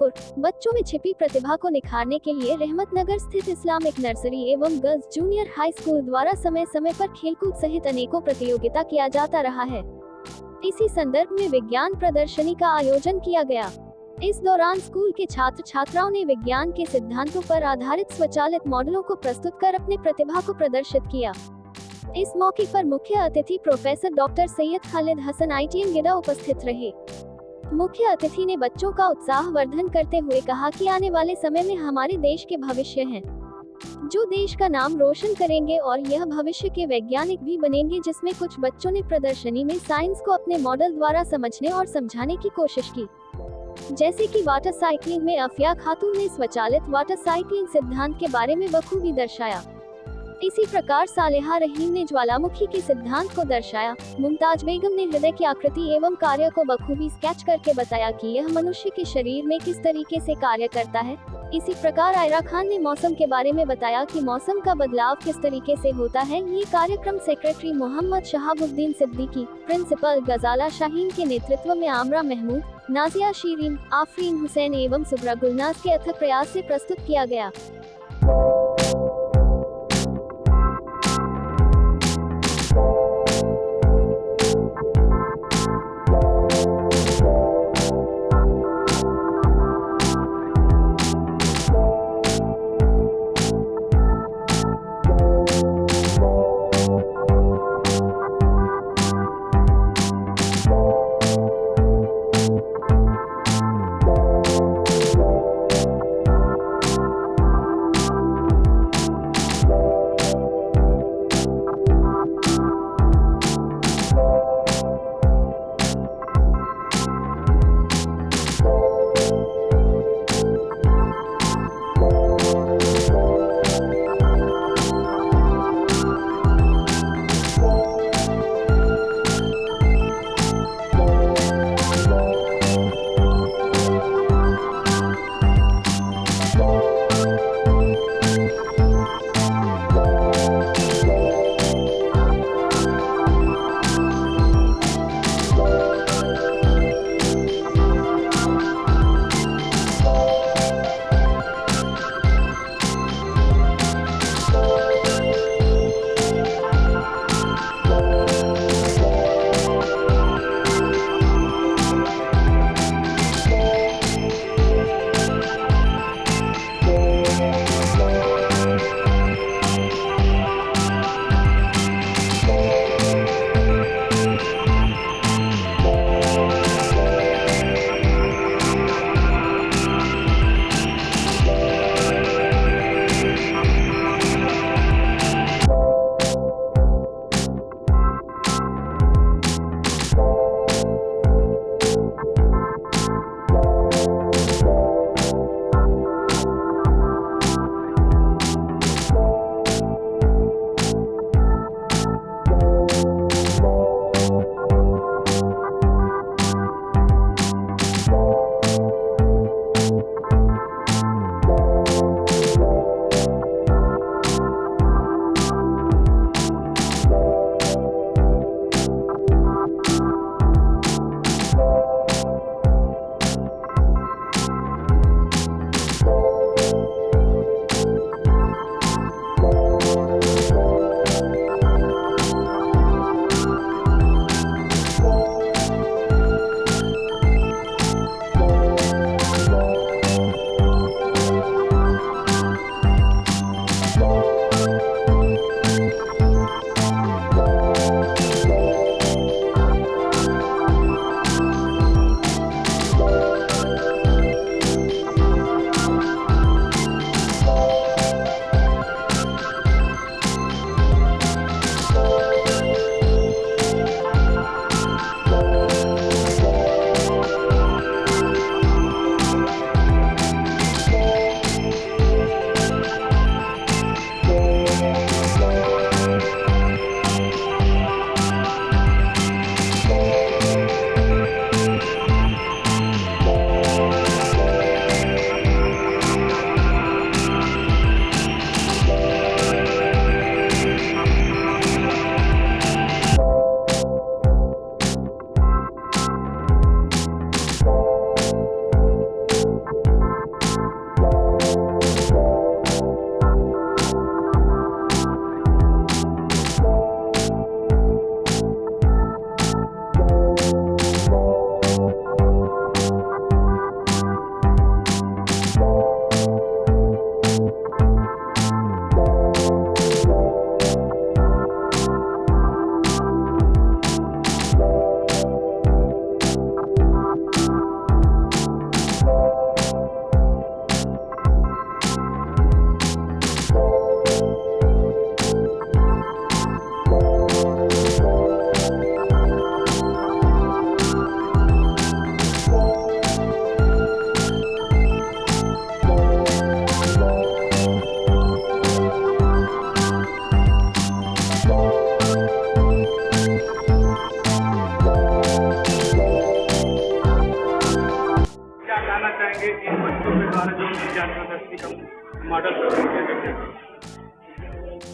जबलपुर बच्चों में छिपी प्रतिभा को निखारने के लिए रहमतनगर स्थित इस्लामिक नर्सरी एवं गर्ल्स जूनियर हाई स्कूल द्वारा समय समय पर खेलकूद सहित अनेकों प्रतियोगिता किया जाता रहा है। इसी संदर्भ में विज्ञान प्रदर्शनी का आयोजन किया गया। इस दौरान स्कूल के छात्र छात्राओं ने विज्ञान के सिद्धांतों पर आधारित स्वचालित मॉडलों को प्रस्तुत कर अपने प्रतिभा को प्रदर्शित किया। इस मौके पर मुख्य अतिथि professor doctor Syed Khalid Hasan ITN GIDA उपस्थित रहे। मुख्य अतिथि ने बच्चों का उत्साह वर्धन करते हुए कहा कि आने वाले समय में हमारे देश के भविष्य हैं, जो देश का नाम रोशन करेंगे और यह भविष्य के वैज्ञानिक भी बनेंगे, जिसमें कुछ बच्चों ने प्रदर्शनी में साइंस को अपने मॉडल द्वारा समझने और समझाने की कोशिश की। जैसे कि वाटर साइकिलिंग में अफिया खातून ने स्वचालित वाटर साइकिलिंग सिद्धांत के बारे में बखूबी दर्शाया। इसी प्रकार सालेहा रहीम ने ज्वालामुखी के सिद्धांत को दर्शाया। मुमताज बेगम ने हृदय की आकृति एवं कार्य को बखूबी स्केच करके बताया कि यह मनुष्य के शरीर में किस तरीके से कार्य करता है। इसी प्रकार आयरा खान ने मौसम के बारे में बताया कि मौसम का बदलाव किस तरीके से होता है। ये कार्यक्रम सेक्रेटरी मोहम्मद शहाबुद्दीन सिद्दीकी, प्रिंसिपल गजाला शाहीन के नेतृत्व में आमरा महमूद, नाजिया शीरीन, आफरीन हुसैन एवं सुब्रा गुलनाज के अथक प्रयास से प्रस्तुत किया गया।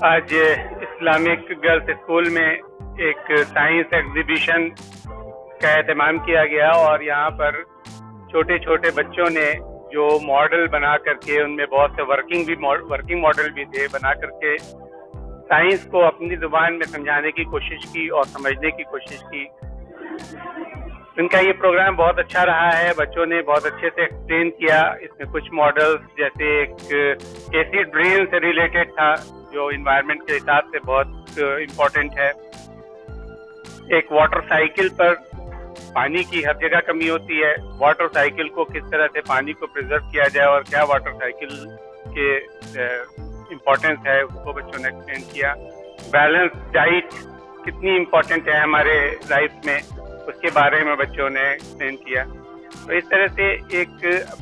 आज इस्लामिक गर्ल्स स्कूल में एक साइंस एग्जीबिशन का एहतमाम किया गया और यहाँ पर छोटे छोटे बच्चों ने जो मॉडल बना करके, उनमें बहुत से वर्किंग मॉडल भी थे, बना करके साइंस को अपनी जुबान में समझाने की कोशिश की और समझने की कोशिश की। इनका ये प्रोग्राम बहुत अच्छा रहा है। बच्चों ने बहुत अच्छे से एक्सप्लेन किया। इसमें कुछ मॉडल्स, जैसे एक एसिड रेन से रिलेटेड था जो इन्वायरमेंट के हिसाब से बहुत इम्पोर्टेंट है। एक वाटर साइकिल पर, पानी की हर जगह कमी होती है, वाटर साइकिल को किस तरह से पानी को प्रिजर्व किया जाए और क्या वाटर साइकिल के इम्पोर्टेंस है, उसको बच्चों ने एक्सप्लेन किया। बैलेंस डाइट कितनी इम्पोर्टेंट है हमारे लाइफ में, उसके बारे में बच्चों ने एक्सप्लेन किया। तो इस तरह से एक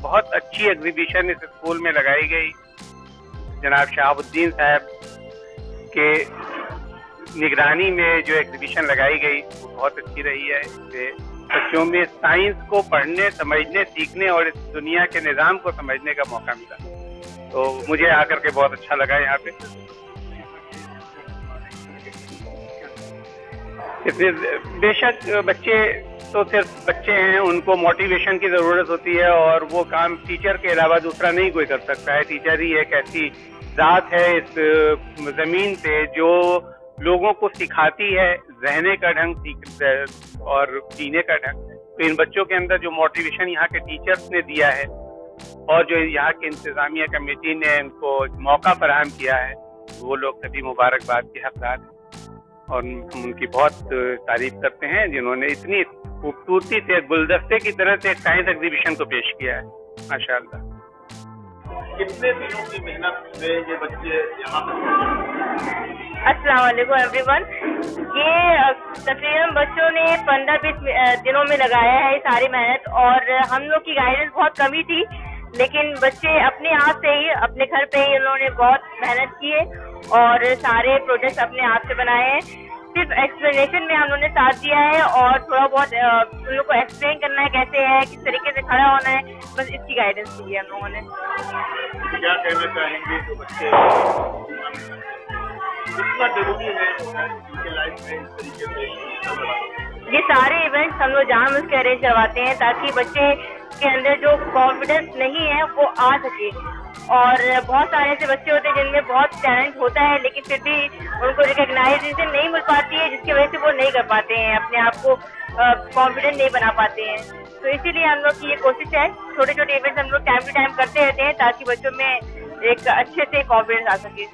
बहुत अच्छी एग्जीबिशन इस स्कूल में लगाई गई। जनाब शहाबुद्दीन साहब के निगरानी में जो एग्जीबिशन लगाई गई वो बहुत अच्छी रही है। इससे बच्चों में साइंस को पढ़ने, समझने, सीखने और इस दुनिया के निज़ाम को समझने का मौका मिला। तो मुझे आकर के बहुत अच्छा लगा यहाँ पे। इसलिए बेशक बच्चे तो सिर्फ बच्चे हैं, उनको मोटिवेशन की ज़रूरत होती है और वो काम टीचर के अलावा दूसरा नहीं कोई कर सकता है। टीचर ही एक ऐसी ज़ात है इस ज़मीन पे जो लोगों को सिखाती है रहने का ढंग और जीने का ढंग। तो इन बच्चों के अंदर जो मोटिवेशन यहाँ के टीचर्स ने दिया है और जो यहाँ के इंतज़ामिया कमेटी ने इनको मौका फराहम किया है, वो लोग सभी मुबारकबाद के हकदार हैं और हम उनकी बहुत तारीफ करते हैं जिन्होंने इतनी खूबसूरती से गुलदस्ते की तरह से साइंस एग्जीबिशन को पेश किया है। माशाअल्लाह। कितने दिनों की मेहनत में ये बच्चे यहाँ पर? अस्सलाम वालेकुम एवरीवन। ये तकरीबन बच्चों ने 15-20 दिनों में लगाया है सारी मेहनत, और हम लोग की गाइडेंस बहुत कमी थी, लेकिन बच्चे अपने आप से ही, अपने घर पे ही उन्होंने बहुत मेहनत की है और सारे प्रोजेक्ट्स अपने आप से बनाए हैं। सिर्फ एक्सप्लेनेशन में हम लोगों ने साथ दिया है और थोड़ा बहुत उन लोगों को एक्सप्लेन करना है कैसे है, किस तरीके से खड़ा होना है, बस इसकी गाइडेंस दी है हम लोगों ने। क्या कहना चाहेंगे जो बच्चे कितना जरूरी है उनके लाइफ में इस तरीके से? ये सारे इवेंट्स हम लोग जानबूझ के अरेंज करवाते हैं ताकि बच्चे के अंदर जो कॉन्फिडेंस नहीं है वो आ सके। और बहुत सारे ऐसे बच्चे होते हैं जिनमें बहुत टैलेंट होता है, लेकिन फिर भी उनको रिकग्नाइजेशन नहीं मिल पाती है, जिसकी वजह से वो नहीं कर पाते हैं, अपने आप को कॉन्फिडेंट नहीं बना पाते हैं। तो इसीलिए हम लोग की ये कोशिश है, छोटे छोटे इवेंट्स हम लोग टाइम टू टाइम करते रहते हैं ताकि बच्चों में एक अच्छे से कॉन्फिडेंस आ सके।